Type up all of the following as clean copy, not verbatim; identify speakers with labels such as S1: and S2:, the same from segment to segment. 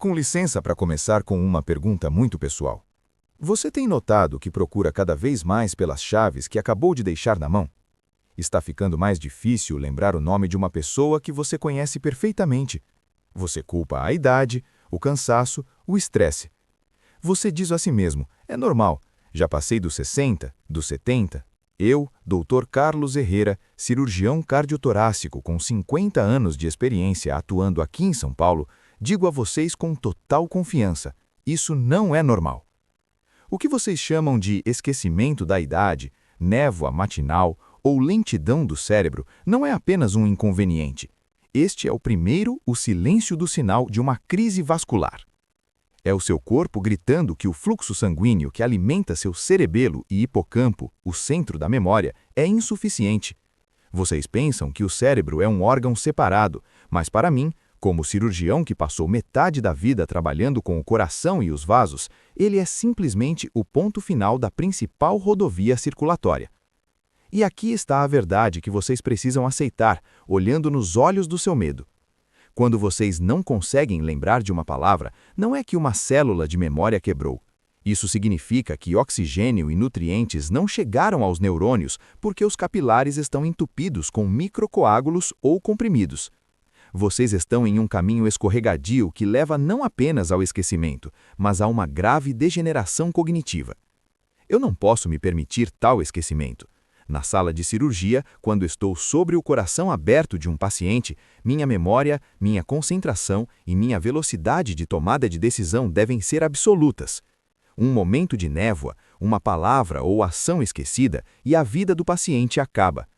S1: Com licença para começar com uma pergunta muito pessoal. Você tem notado que procura cada vez mais pelas chaves que acabou de deixar na mão? Está ficando mais difícil lembrar o nome de uma pessoa que você conhece perfeitamente. Você culpa a idade, o cansaço, o estresse. Você diz a si mesmo, é normal, já passei dos 60, dos 70. Eu, Dr. Carlos Herrera, cirurgião cardiotorácico com 50 anos de experiência atuando aqui em São Paulo, digo a vocês com total confiança, isso não é normal. O que vocês chamam de esquecimento da idade, névoa matinal ou lentidão do cérebro não é apenas um inconveniente. Este é o silêncio do sinal de uma crise vascular. É o seu corpo gritando que o fluxo sanguíneo que alimenta seu cerebelo e hipocampo, o centro da memória, é insuficiente. Vocês pensam que o cérebro é um órgão separado, mas para mim, como cirurgião que passou metade da vida trabalhando com o coração e os vasos, ele é simplesmente o ponto final da principal rodovia circulatória. E aqui está a verdade que vocês precisam aceitar, olhando nos olhos do seu medo. Quando vocês não conseguem lembrar de uma palavra, não é que uma célula de memória quebrou. Isso significa que oxigênio e nutrientes não chegaram aos neurônios porque os capilares estão entupidos com microcoágulos ou comprimidos. Vocês estão em um caminho escorregadio que leva não apenas ao esquecimento, mas a uma grave degeneração cognitiva. Eu não posso me permitir tal esquecimento. Na sala de cirurgia, quando estou sobre o coração aberto de um paciente, minha memória, minha concentração e minha velocidade de tomada de decisão devem ser absolutas. Um momento de névoa, uma palavra ou ação esquecida e a vida do paciente acaba.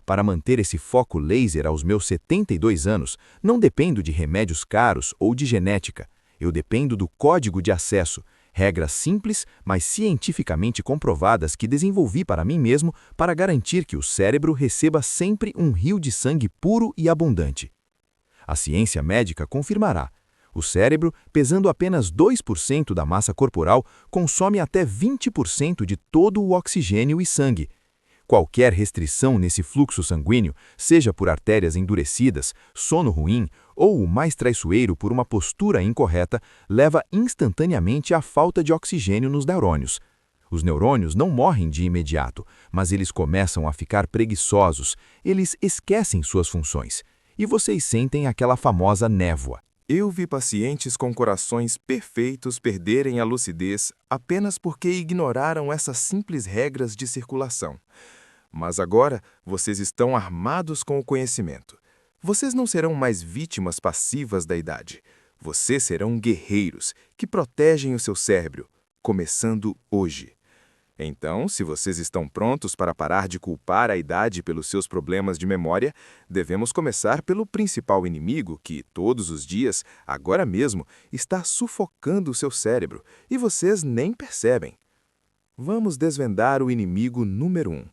S1: Para manter esse foco laser aos meus 72 anos, não dependo de remédios caros ou de genética. Eu dependo do código de acesso, regras simples, mas cientificamente comprovadas que desenvolvi para mim mesmo para garantir que o cérebro receba sempre um rio de sangue puro e abundante. A ciência médica confirmará. O cérebro, pesando apenas 2% da massa corporal, consome até 20% de todo o oxigênio e sangue. Qualquer restrição nesse fluxo sanguíneo, seja por artérias endurecidas, sono ruim ou o mais traiçoeiro por uma postura incorreta, leva instantaneamente à falta de oxigênio nos neurônios. Os neurônios não morrem de imediato, mas eles começam a ficar preguiçosos, eles esquecem suas funções. E vocês sentem aquela famosa névoa.
S2: Eu vi pacientes com corações perfeitos perderem a lucidez apenas porque ignoraram essas simples regras de circulação. Mas agora, vocês estão armados com o conhecimento. Vocês não serão mais vítimas passivas da idade. Vocês serão guerreiros que protegem o seu cérebro, começando hoje. Então, se vocês estão prontos para parar de culpar a idade pelos seus problemas de memória, devemos começar pelo principal inimigo que, todos os dias, agora mesmo, está sufocando o seu cérebro e vocês nem percebem. Vamos desvendar o inimigo número 1.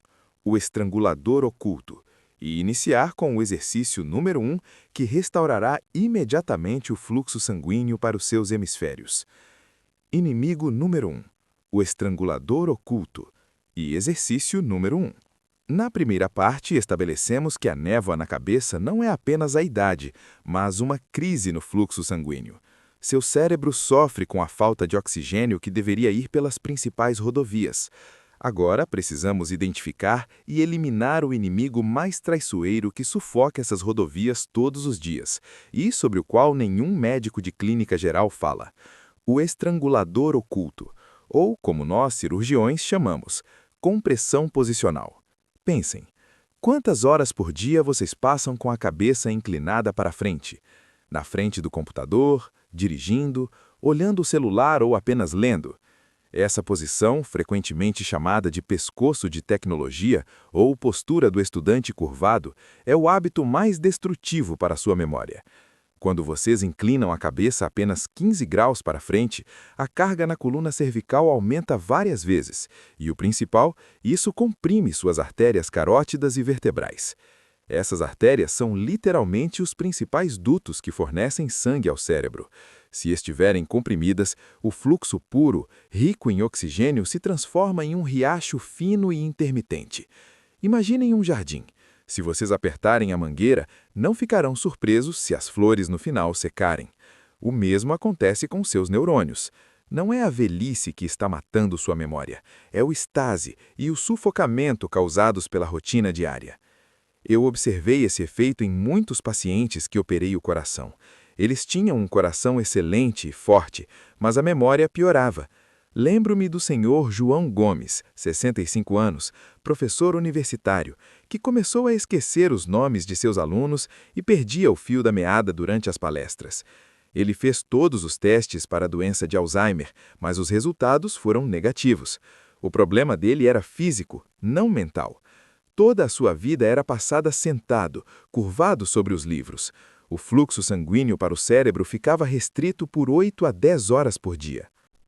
S2: O estrangulador oculto, e iniciar com o exercício número 1, que restaurará imediatamente o fluxo sanguíneo para os seus hemisférios. Inimigo número 1, o estrangulador oculto, e exercício número 1. Na primeira parte, estabelecemos que a névoa na cabeça não é apenas a idade, mas uma crise no fluxo sanguíneo. Seu cérebro sofre com a falta de oxigênio que deveria ir pelas principais rodovias. Agora, precisamos identificar e eliminar o inimigo mais traiçoeiro que sufoca essas rodovias todos os dias, e sobre o qual nenhum médico de clínica geral fala. O estrangulador oculto, ou, como nós cirurgiões chamamos, compressão posicional. Pensem, quantas horas por dia vocês passam com a cabeça inclinada para frente? Na frente do computador, dirigindo, olhando o celular ou apenas lendo? Essa posição, frequentemente chamada de pescoço de tecnologia ou postura do estudante curvado, é o hábito mais destrutivo para a sua memória. Quando vocês inclinam a cabeça apenas 15 graus para frente, a carga na coluna cervical aumenta várias vezes, e o principal, isso comprime suas artérias carótidas e vertebrais. Essas artérias são literalmente os principais dutos que fornecem sangue ao cérebro. Se estiverem comprimidas, o fluxo puro, rico em oxigênio, se transforma em um riacho fino e intermitente. Imaginem um jardim. Se vocês apertarem a mangueira, não ficarão surpresos se as flores no final secarem. O mesmo acontece com seus neurônios. Não é a velhice que está matando sua memória, é o estase e o sufocamento causados pela rotina diária. Eu observei esse efeito em muitos pacientes que operei o coração. Eles tinham um coração excelente e forte, mas a memória piorava. Lembro-me do senhor João Gomes, 65 anos, professor universitário, que começou a esquecer os nomes de seus alunos e perdia o fio da meada durante as palestras. Ele fez todos os testes para a doença de Alzheimer, mas os resultados foram negativos. O problema dele era físico, não mental. Toda a sua vida era passada sentado, curvado sobre os livros. O fluxo sanguíneo para o cérebro ficava restrito por 8 a 10 horas por dia.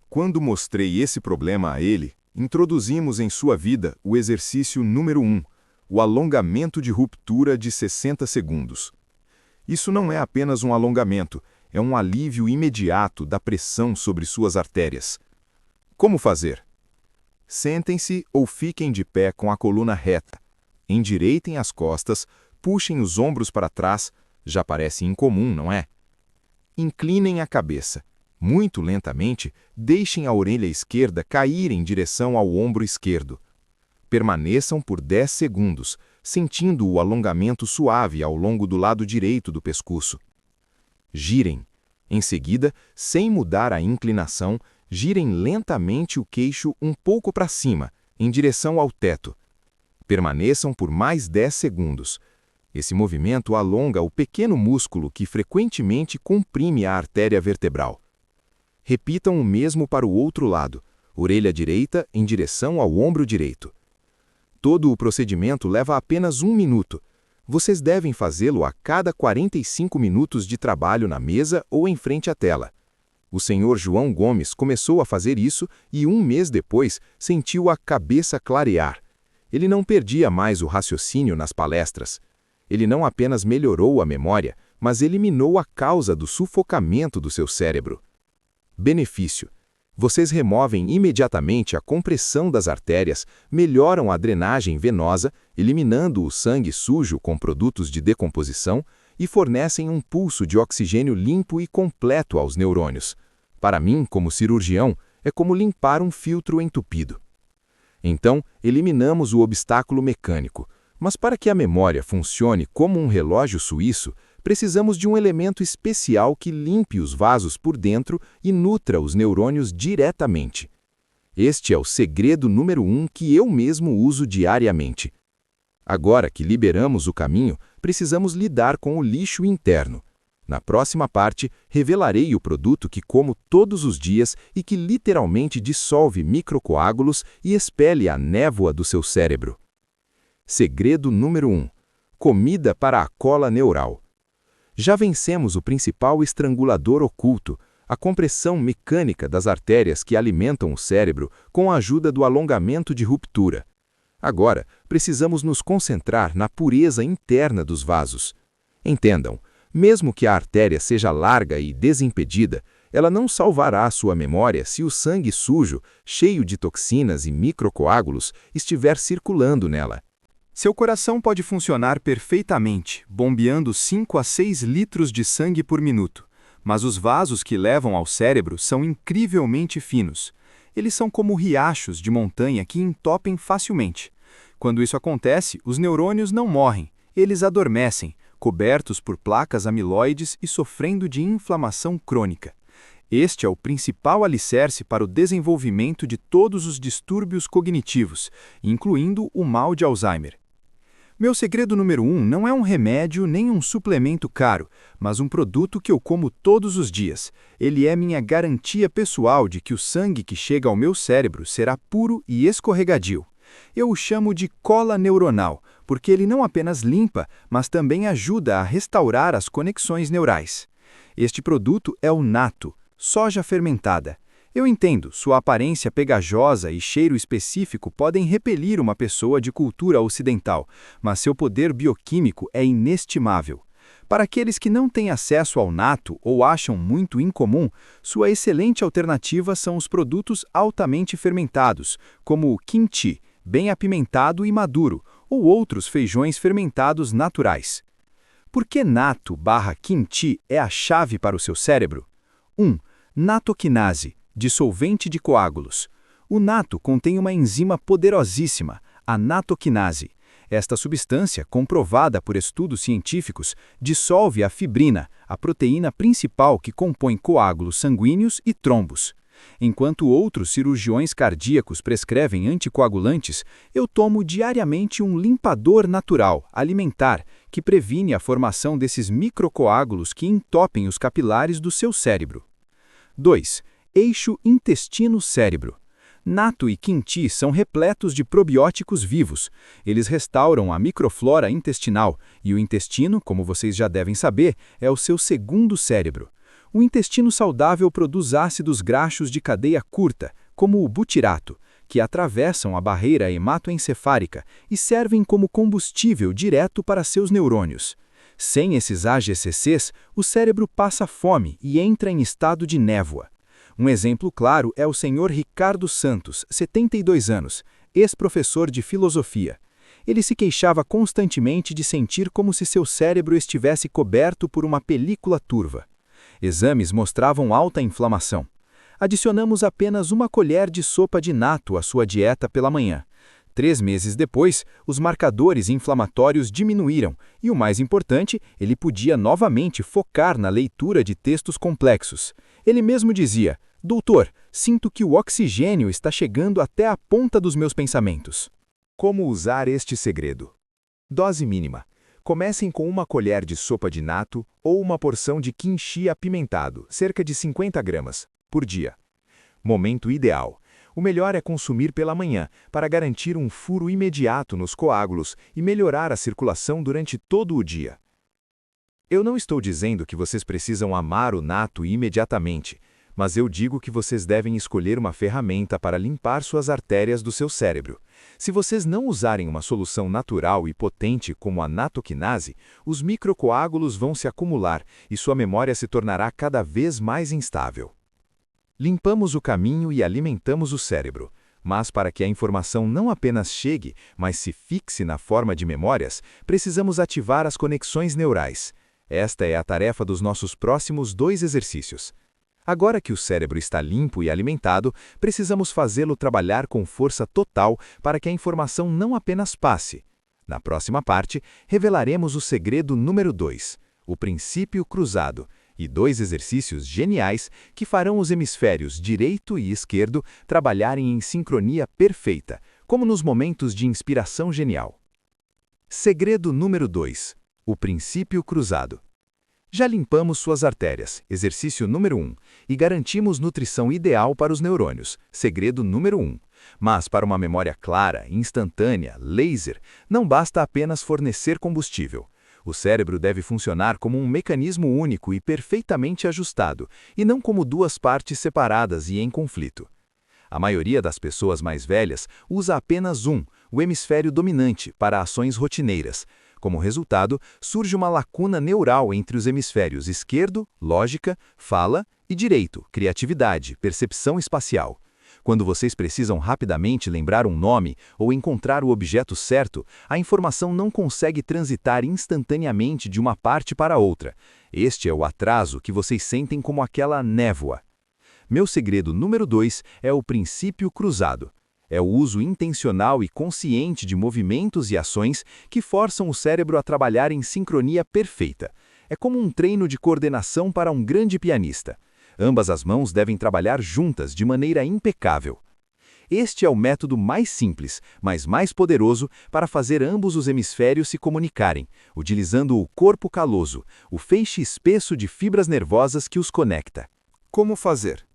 S1: Quando mostrei esse problema a ele, introduzimos em sua vida o exercício número 1, o alongamento de ruptura de 60 segundos. Isso não é apenas um alongamento, é um alívio imediato da pressão sobre suas artérias. Como fazer? Sentem-se ou fiquem de pé com a coluna reta. Endireitem as costas, puxem os ombros para trás, já parece incomum, não é? Inclinem a cabeça. Muito lentamente, deixem a orelha esquerda cair em direção ao ombro esquerdo. Permaneçam por 10 segundos, sentindo o alongamento suave ao longo do lado direito do pescoço. Girem. Em seguida, sem mudar a inclinação, girem lentamente o queixo um pouco para cima, em direção ao teto. Permaneçam por mais 10 segundos. Esse movimento alonga o pequeno músculo que frequentemente comprime a artéria vertebral. Repitam o mesmo para o outro lado, orelha direita em direção ao ombro direito. Todo o procedimento leva apenas 1 minuto. Vocês devem fazê-lo a cada 45 minutos de trabalho na mesa ou em frente à tela. O senhor João Gomes começou a fazer isso e 1 mês depois sentiu a cabeça clarear. Ele não perdia mais o raciocínio nas palestras. Ele não apenas melhorou a memória, mas eliminou a causa do sufocamento do seu cérebro. Benefício: vocês removem imediatamente a compressão das artérias, melhoram a drenagem venosa, eliminando o sangue sujo com produtos de decomposição e fornecem um pulso de oxigênio limpo e completo aos neurônios. Para mim, como cirurgião, é como limpar um filtro entupido. Então, eliminamos o obstáculo mecânico, mas para que a memória funcione como um relógio suíço, precisamos de um elemento especial que limpe os vasos por dentro e nutra os neurônios diretamente. Este é o segredo número 1 que eu mesmo uso diariamente. Agora que liberamos o caminho, precisamos lidar com o lixo interno. Na próxima parte, revelarei o produto que como todos os dias e que literalmente dissolve microcoágulos e expele a névoa do seu cérebro. Segredo número 1. Comida para a cola neural. Já vencemos o principal estrangulador oculto, a compressão mecânica das artérias que alimentam o cérebro com a ajuda do alongamento de ruptura. Agora, precisamos nos concentrar na pureza interna dos vasos. Entendam, mesmo que a artéria seja larga e desimpedida, ela não salvará a sua memória se o sangue sujo, cheio de toxinas e microcoágulos, estiver circulando nela. Seu coração pode funcionar perfeitamente, bombeando 5 a 6 litros de sangue por minuto, mas os vasos que levam ao cérebro são incrivelmente finos. Eles são como riachos de montanha que entopem facilmente. Quando isso acontece, os neurônios não morrem, eles adormecem, cobertos por placas amiloides e sofrendo de inflamação crônica. Este é o principal alicerce para o desenvolvimento de todos os distúrbios cognitivos, incluindo o mal de Alzheimer. Meu segredo número 1 não é um remédio nem um suplemento caro, mas um produto que eu como todos os dias. Ele é minha garantia pessoal de que o sangue que chega ao meu cérebro será puro e escorregadio. Eu o chamo de cola neuronal, porque ele não apenas limpa, mas também ajuda a restaurar as conexões neurais. Este produto é o Natto, soja fermentada. Eu entendo, sua aparência pegajosa e cheiro específico podem repelir uma pessoa de cultura ocidental, mas seu poder bioquímico é inestimável. Para aqueles que não têm acesso ao Natto ou acham muito incomum, sua excelente alternativa são os produtos altamente fermentados, como o kimchi, bem apimentado e maduro, ou outros feijões fermentados naturais. Por que Natto/kimchi é a chave para o seu cérebro?
S3: 1. Natoquinase, dissolvente de coágulos. O nato contém uma enzima poderosíssima, a natoquinase. Esta substância, comprovada por estudos científicos, dissolve a fibrina, a proteína principal que compõe coágulos sanguíneos e trombos. Enquanto outros cirurgiões cardíacos prescrevem anticoagulantes, eu tomo diariamente um limpador natural, alimentar, que previne a formação desses microcoágulos que entopem os capilares do seu cérebro. 2. Eixo intestino-cérebro. Nato e quinti são repletos de probióticos vivos. Eles restauram a microflora intestinal e o intestino, como vocês já devem saber, é o seu segundo cérebro. O intestino saudável produz ácidos graxos de cadeia curta, como o butirato, que atravessam a barreira hematoencefálica e servem como combustível direto para seus neurônios. Sem esses AGCCs, o cérebro passa fome e entra em estado de névoa. Um exemplo claro é o Sr. Ricardo Santos, 72 anos, ex-professor de filosofia. Ele se queixava constantemente de sentir como se seu cérebro estivesse coberto por uma película turva. Exames mostravam alta inflamação. Adicionamos apenas uma colher de sopa de nato à sua dieta pela manhã. 3 meses depois, os marcadores inflamatórios diminuíram e, o mais importante, ele podia novamente focar na leitura de textos complexos. Ele mesmo dizia: "Doutor, sinto que o oxigênio está chegando até a ponta dos meus pensamentos."
S1: Como usar este segredo? Dose mínima. Comecem com uma colher de sopa de nato ou uma porção de quinchi apimentado, cerca de 50 gramas, por dia. Momento ideal. O melhor é consumir pela manhã, para garantir um furo imediato nos coágulos e melhorar a circulação durante todo o dia. Eu não estou dizendo que vocês precisam amar o nato imediatamente, mas eu digo que vocês devem escolher uma ferramenta para limpar suas artérias do seu cérebro. Se vocês não usarem uma solução natural e potente como a natoquinase, os microcoágulos vão se acumular e sua memória se tornará cada vez mais instável. Limpamos o caminho e alimentamos o cérebro, mas para que a informação não apenas chegue, mas se fixe na forma de memórias, precisamos ativar as conexões neurais. Esta é a tarefa dos nossos próximos 2 exercícios. Agora que o cérebro está limpo e alimentado, precisamos fazê-lo trabalhar com força total para que a informação não apenas passe. Na próxima parte, revelaremos o segredo número 2, o princípio cruzado, e 2 exercícios geniais que farão os hemisférios direito e esquerdo trabalharem em sincronia perfeita, como nos momentos de inspiração genial. Segredo número 2, o princípio cruzado. Já limpamos suas artérias, exercício número 1, e garantimos nutrição ideal para os neurônios, segredo número 1. Mas para uma memória clara, instantânea, laser, não basta apenas fornecer combustível. O cérebro deve funcionar como um mecanismo único e perfeitamente ajustado, e não como 2 partes separadas e em conflito. A maioria das pessoas mais velhas usa apenas o hemisfério dominante, para ações rotineiras. Como resultado, surge uma lacuna neural entre os hemisférios esquerdo, lógica, fala, e direito, criatividade, percepção espacial. Quando vocês precisam rapidamente lembrar um nome ou encontrar o objeto certo, a informação não consegue transitar instantaneamente de uma parte para outra. Este é o atraso que vocês sentem como aquela névoa. Meu segredo número 2 é o princípio cruzado. É o uso intencional e consciente de movimentos e ações que forçam o cérebro a trabalhar em sincronia perfeita. É como um treino de coordenação para um grande pianista. Ambas as mãos devem trabalhar juntas de maneira impecável. Este é o método mais simples, mas mais poderoso para fazer ambos os hemisférios se comunicarem, utilizando o corpo caloso, o feixe espesso de fibras nervosas que os conecta. Como fazer?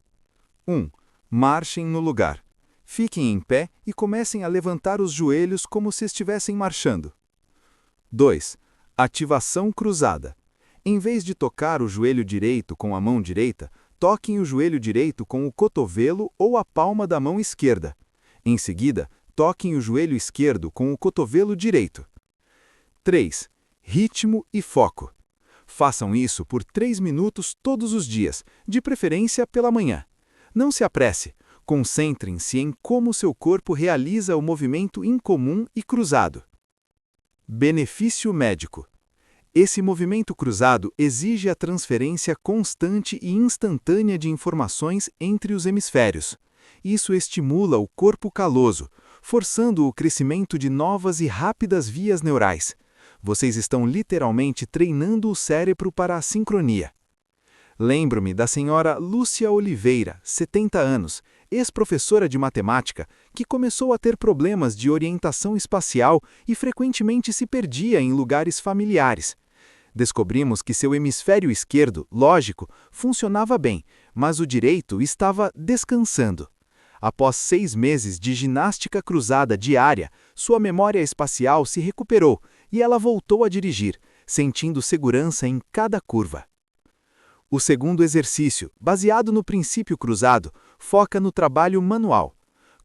S1: 1. Marchem no lugar. Fiquem em pé e comecem a levantar os joelhos como se estivessem marchando. 2. Ativação cruzada. Em vez de tocar o joelho direito com a mão direita, toquem o joelho direito com o cotovelo ou a palma da mão esquerda. Em seguida, toquem o joelho esquerdo com o cotovelo direito. 3. Ritmo e foco. Façam isso por 3 minutos todos os dias, de preferência pela manhã. Não se apresse. Concentrem-se em como seu corpo realiza o movimento incomum e cruzado. Benefício médico.
S3: Esse movimento cruzado exige a transferência constante e instantânea de informações entre os hemisférios. Isso estimula o corpo caloso, forçando o crescimento de novas e rápidas vias neurais. Vocês estão literalmente treinando o cérebro para a sincronia. Lembro-me da senhora Lúcia Oliveira, 70 anos, ex-professora de matemática, que começou a ter problemas de orientação espacial e frequentemente se perdia em lugares familiares. Descobrimos que seu hemisfério esquerdo, lógico, funcionava bem, mas o direito estava descansando. Após 6 meses de ginástica cruzada diária, sua memória espacial se recuperou e ela voltou a dirigir, sentindo segurança em cada curva. O segundo exercício, baseado no princípio cruzado, foca no trabalho manual.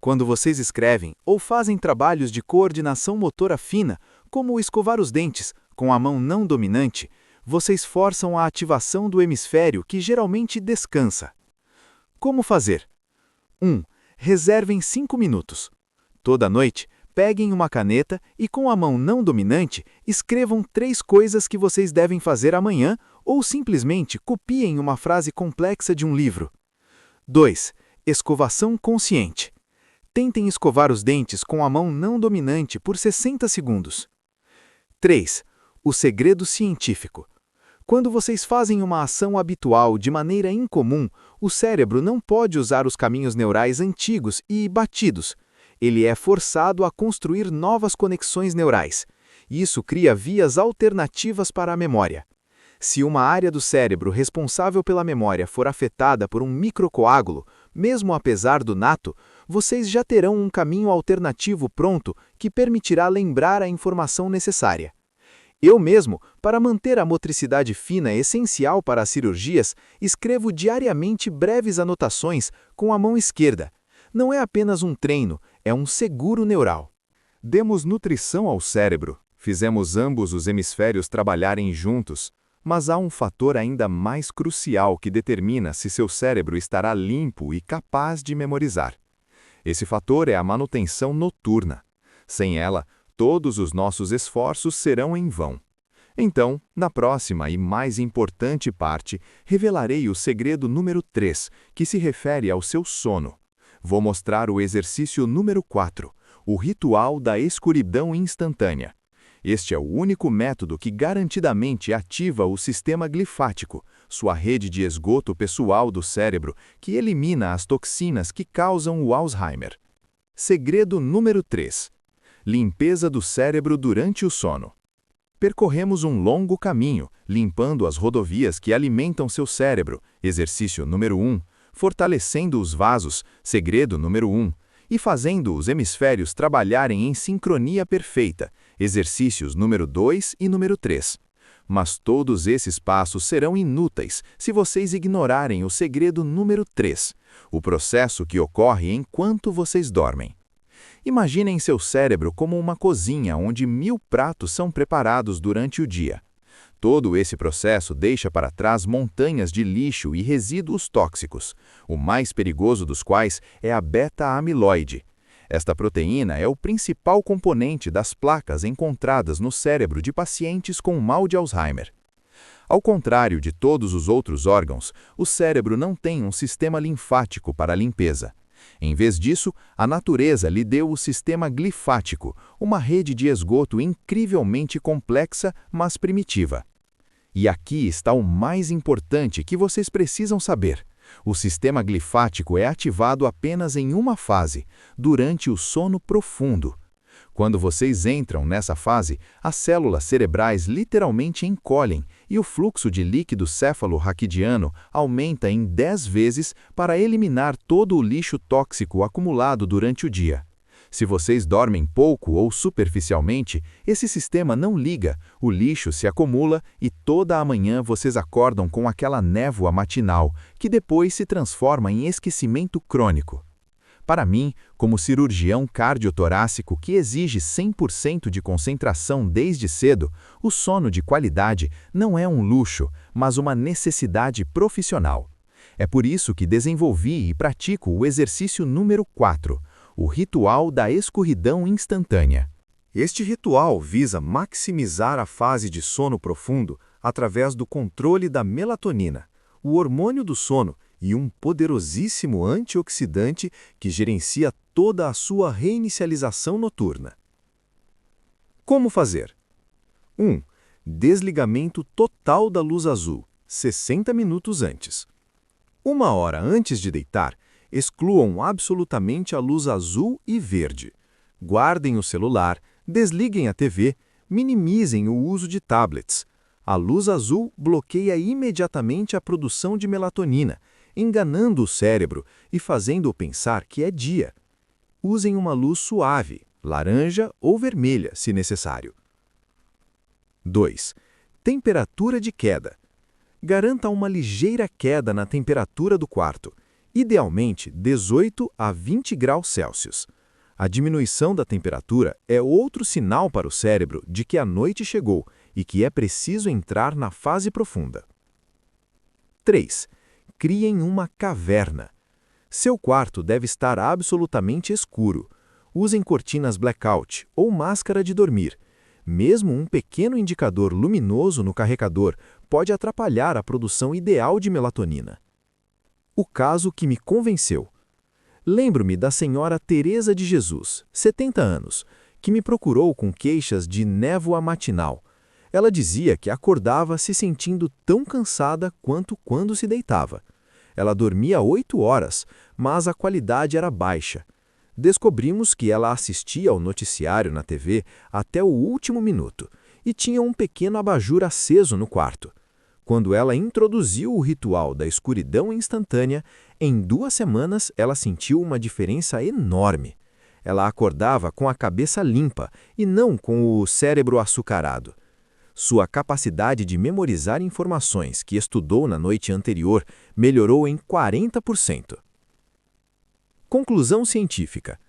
S3: Quando vocês escrevem ou fazem trabalhos de coordenação motora fina, como escovar os dentes, com a mão não dominante, vocês forçam a ativação do hemisfério que geralmente descansa. Como fazer? 1. Reservem 5 minutos. Toda noite, peguem uma caneta e com a mão não dominante, escrevam 3 coisas que vocês devem fazer amanhã ou simplesmente copiem uma frase complexa de um livro. 2. Escovação consciente. Tentem escovar os dentes com a mão não dominante por 60 segundos. 3. O segredo científico. Quando vocês fazem uma ação habitual de maneira incomum, o cérebro não pode usar os caminhos neurais antigos e batidos. Ele é forçado a construir novas conexões neurais. Isso cria vias alternativas para a memória. Se uma área do cérebro responsável pela memória for afetada por um microcoágulo, mesmo apesar do nato, vocês já terão um caminho alternativo pronto que permitirá lembrar a informação necessária. Eu mesmo, para manter a motricidade fina essencial para as cirurgias, escrevo diariamente breves anotações com a mão esquerda. Não é apenas um treino, é um seguro neural.
S1: Demos nutrição ao cérebro, fizemos ambos os hemisférios trabalharem juntos, mas há um fator ainda mais crucial que determina se seu cérebro estará limpo e capaz de memorizar. Esse fator é a manutenção noturna. Sem ela, todos os nossos esforços serão em vão. Então, na próxima e mais importante parte, revelarei o segredo número 3, que se refere ao seu sono. Vou mostrar o exercício número 4, o ritual da escuridão instantânea. Este é o único método que garantidamente ativa o sistema glifático, sua rede de esgoto pessoal do cérebro, que elimina as toxinas que causam o Alzheimer. Segredo número 3. Limpeza do cérebro durante o sono. Percorremos um longo caminho, limpando as rodovias que alimentam seu cérebro, exercício número 1, fortalecendo os vasos, segredo número 1, e fazendo os hemisférios trabalharem em sincronia perfeita, exercícios número 2 e número 3. Mas todos esses passos serão inúteis se vocês ignorarem o segredo número 3, o processo que ocorre enquanto vocês dormem. Imaginem seu cérebro como uma cozinha onde 1000 pratos são preparados durante o dia. Todo esse processo deixa para trás montanhas de lixo e resíduos tóxicos, o mais perigoso dos quais é a beta-amiloide. Esta proteína é o principal componente das placas encontradas no cérebro de pacientes com mal de Alzheimer. Ao contrário de todos os outros órgãos, o cérebro não tem um sistema linfático para a limpeza. Em vez disso, a natureza lhe deu o sistema glifático, uma rede de esgoto incrivelmente complexa, mas primitiva. E aqui está o mais importante que vocês precisam saber. O sistema glifático é ativado apenas em uma fase, durante o sono profundo. Quando vocês entram nessa fase, as células cerebrais literalmente encolhem e o fluxo de líquido céfalo-raquidiano aumenta em 10 vezes para eliminar todo o lixo tóxico acumulado durante o dia. Se vocês dormem pouco ou superficialmente, esse sistema não liga, o lixo se acumula e toda a manhã vocês acordam com aquela névoa matinal, que depois se transforma em esquecimento crônico. Para mim, como cirurgião cardiotorácico que exige 100% de concentração desde cedo, o sono de qualidade não é um luxo, mas uma necessidade profissional. É por isso que desenvolvi e pratico o exercício número 4, o ritual da escuridão instantânea.
S4: Este ritual visa maximizar a fase de sono profundo através do controle da melatonina, o hormônio do sono e um poderosíssimo antioxidante que gerencia toda a sua reinicialização noturna. Como fazer? 1. Desligamento total da luz azul, 60 minutos antes. 1 hora antes de deitar, excluam absolutamente a luz azul e verde. Guardem o celular, desliguem a TV, minimizem o uso de tablets. A luz azul bloqueia imediatamente a produção de melatonina, enganando o cérebro e fazendo-o pensar que é dia. Usem uma luz suave, laranja ou vermelha, se necessário. 2. Temperatura de queda. Garanta uma ligeira queda na temperatura do quarto, idealmente 18 a 20 graus Celsius. A diminuição da temperatura é outro sinal para o cérebro de que a noite chegou e que é preciso entrar na fase profunda. 3. Criem uma caverna. Seu quarto deve estar absolutamente escuro. Usem cortinas blackout ou máscara de dormir. Mesmo um pequeno indicador luminoso no carregador pode atrapalhar a produção ideal de melatonina. O caso que me convenceu. Lembro-me da senhora Teresa de Jesus, 70 anos, que me procurou com queixas de névoa matinal. Ela dizia que acordava se sentindo tão cansada quanto quando se deitava. Ela dormia 8 horas, mas a qualidade era baixa. Descobrimos que ela assistia ao noticiário na TV até o último minuto e tinha um pequeno abajur aceso no quarto. Quando ela introduziu o ritual da escuridão instantânea, em 2 semanas ela sentiu uma diferença enorme. Ela acordava com a cabeça limpa e não com o cérebro açucarado. Sua capacidade de memorizar informações que estudou na noite anterior melhorou em 40%. Conclusão científica.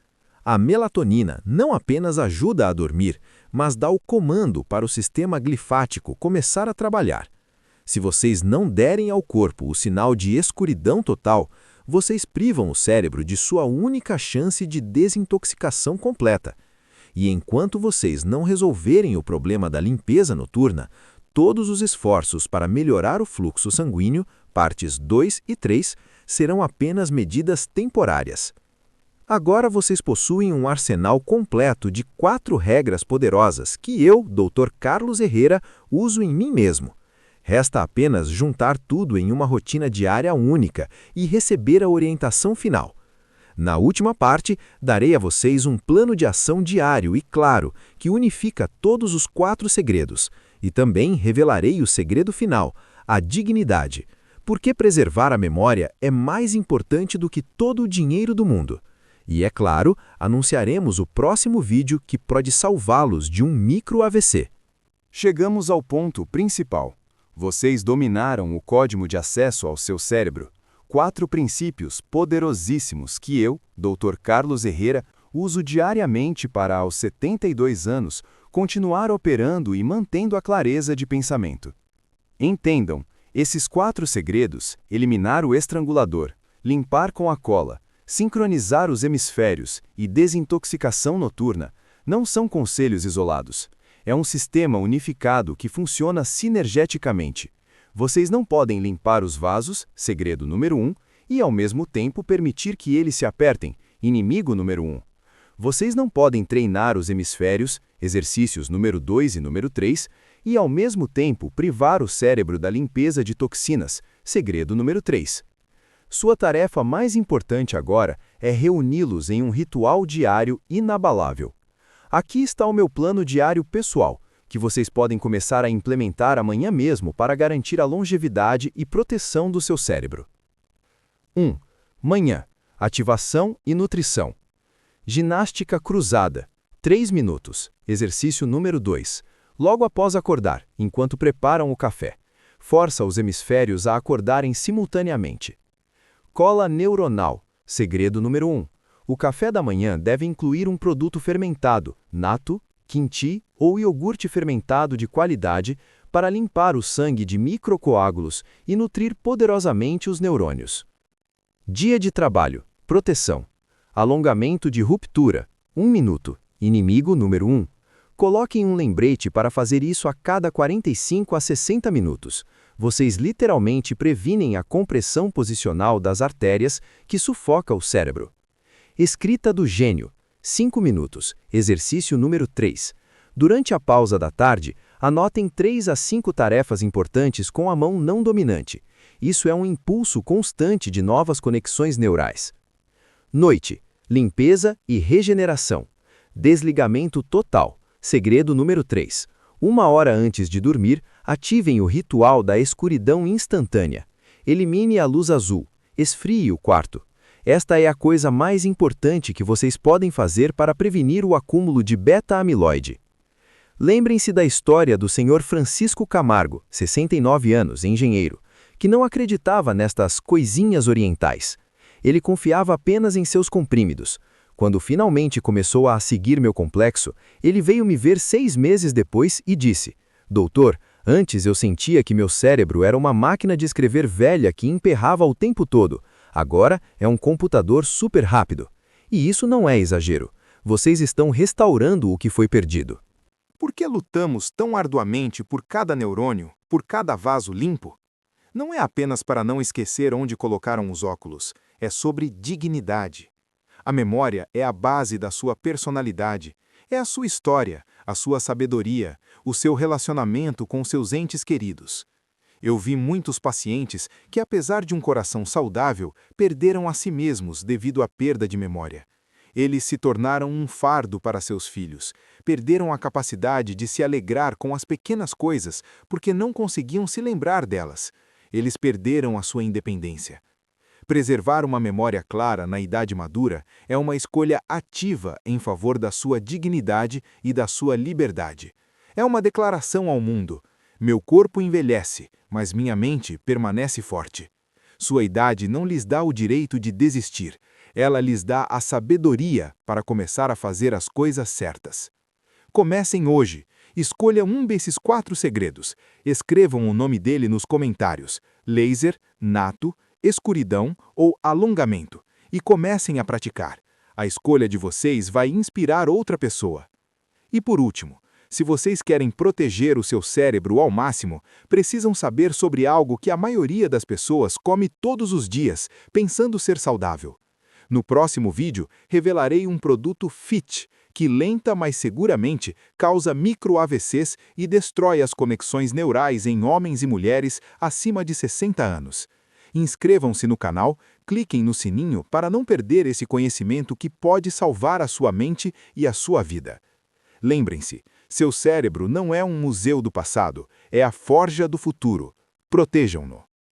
S4: A melatonina não apenas ajuda a dormir, mas dá o comando para o sistema glifático começar a trabalhar. Se vocês não derem ao corpo o sinal de escuridão total, vocês privam o cérebro de sua única chance de desintoxicação completa. E enquanto vocês não resolverem o problema da limpeza noturna, todos os esforços para melhorar o fluxo sanguíneo, partes 2 e 3, serão apenas medidas temporárias. Agora vocês possuem um arsenal completo de 4 regras poderosas que eu, Dr. Carlos Herrera, uso em mim mesmo. Resta apenas juntar tudo em uma rotina diária única e receber a orientação final. Na última parte, darei a vocês um plano de ação diário e claro, que unifica todos os 4 segredos. E também revelarei o segredo final, a dignidade. Porque preservar a memória é mais importante do que todo o dinheiro do mundo. E é claro, anunciaremos o próximo vídeo que pode salvá-los de um micro AVC.
S2: Chegamos ao ponto principal. Vocês dominaram o código de acesso ao seu cérebro. 4 princípios poderosíssimos que eu, Dr. Carlos Herrera, uso diariamente para, aos 72 anos, continuar operando e mantendo a clareza de pensamento. Entendam, esses 4 segredos, eliminar o estrangulador, limpar com a cola, sincronizar os hemisférios e desintoxicação noturna, não são conselhos isolados. É um sistema unificado que funciona sinergeticamente. Vocês não podem limpar os vasos, segredo número 1, e ao mesmo tempo permitir que eles se apertem, inimigo número 1. Vocês não podem treinar os hemisférios, exercícios número 2 e número 3, e ao mesmo tempo privar o cérebro da limpeza de toxinas, segredo número 3. Sua tarefa mais importante agora é reuni-los em um ritual diário inabalável. Aqui está o meu plano diário pessoal, que vocês podem começar a implementar amanhã mesmo para garantir a longevidade e proteção do seu cérebro. 1. Manhã. Ativação e nutrição. Ginástica cruzada. 3 minutos. Exercício número 2. Logo após acordar, enquanto preparam o café. Força os hemisférios a acordarem simultaneamente. Cola neuronal. Segredo número 1. O café da manhã deve incluir um produto fermentado, nato, quinti ou iogurte fermentado de qualidade para limpar o sangue de microcoágulos e nutrir poderosamente os neurônios. Dia de trabalho. Proteção. Alongamento de ruptura. 1 minuto. Inimigo número 1.
S3: Coloquem um lembrete para fazer isso a cada 45 a 60 minutos. Vocês literalmente previnem a compressão posicional das artérias que sufoca o cérebro. Escrita do gênio. 5 minutos. Exercício número 3. Durante a pausa da tarde, anotem 3 a 5 tarefas importantes com a mão não dominante. Isso é um impulso constante de novas conexões neurais. Noite. Limpeza e regeneração. Desligamento total. Segredo número 3. 1 hora antes de dormir, ativem o ritual da escuridão instantânea. Elimine a luz azul. Esfrie o quarto. Esta é a coisa mais importante que vocês podem fazer para prevenir o acúmulo de beta-amiloide. Lembrem-se da história do Sr. Francisco Camargo, 69 anos, engenheiro, que não acreditava nestas coisinhas orientais. Ele confiava apenas em seus comprimidos. Quando finalmente começou a seguir meu complexo, ele veio me ver 6 meses depois e disse: Doutor, antes eu sentia que meu cérebro era uma máquina de escrever velha que emperrava o tempo todo. Agora é um computador super rápido. E isso não é exagero. Vocês estão restaurando o que foi perdido.
S2: Por que lutamos tão arduamente por cada neurônio, por cada vaso limpo? Não é apenas para não esquecer onde colocaram os óculos, é sobre dignidade. A memória é a base da sua personalidade, é a sua história, a sua sabedoria, o seu relacionamento com seus entes queridos. Eu vi muitos pacientes que, apesar de um coração saudável, perderam a si mesmos devido à perda de memória. Eles se tornaram um fardo para seus filhos, perderam a capacidade de se alegrar com as pequenas coisas porque não conseguiam se lembrar delas. Eles perderam a sua independência. Preservar uma memória clara na idade madura é uma escolha ativa em favor da sua dignidade e da sua liberdade. É uma declaração ao mundo: meu corpo envelhece, mas minha mente permanece forte. Sua idade não lhes dá o direito de desistir. Ela lhes dá a sabedoria para começar a fazer as coisas certas. Comecem hoje. Escolha um desses 4 segredos. Escrevam o nome dele nos comentários: laser, nato, escuridão ou alongamento. E comecem a praticar. A escolha de vocês vai inspirar outra pessoa. E por último, se vocês querem proteger o seu cérebro ao máximo, precisam saber sobre algo que a maioria das pessoas come todos os dias, pensando ser saudável. No próximo vídeo, revelarei um produto FIT, que lenta mas seguramente causa micro-AVCs e destrói as conexões neurais em homens e mulheres acima de 60 anos. Inscrevam-se no canal, cliquem no sininho para não perder esse conhecimento que pode salvar a sua mente e a sua vida. Lembrem-se, seu cérebro não é um museu do passado, é a forja do futuro. Protejam-no.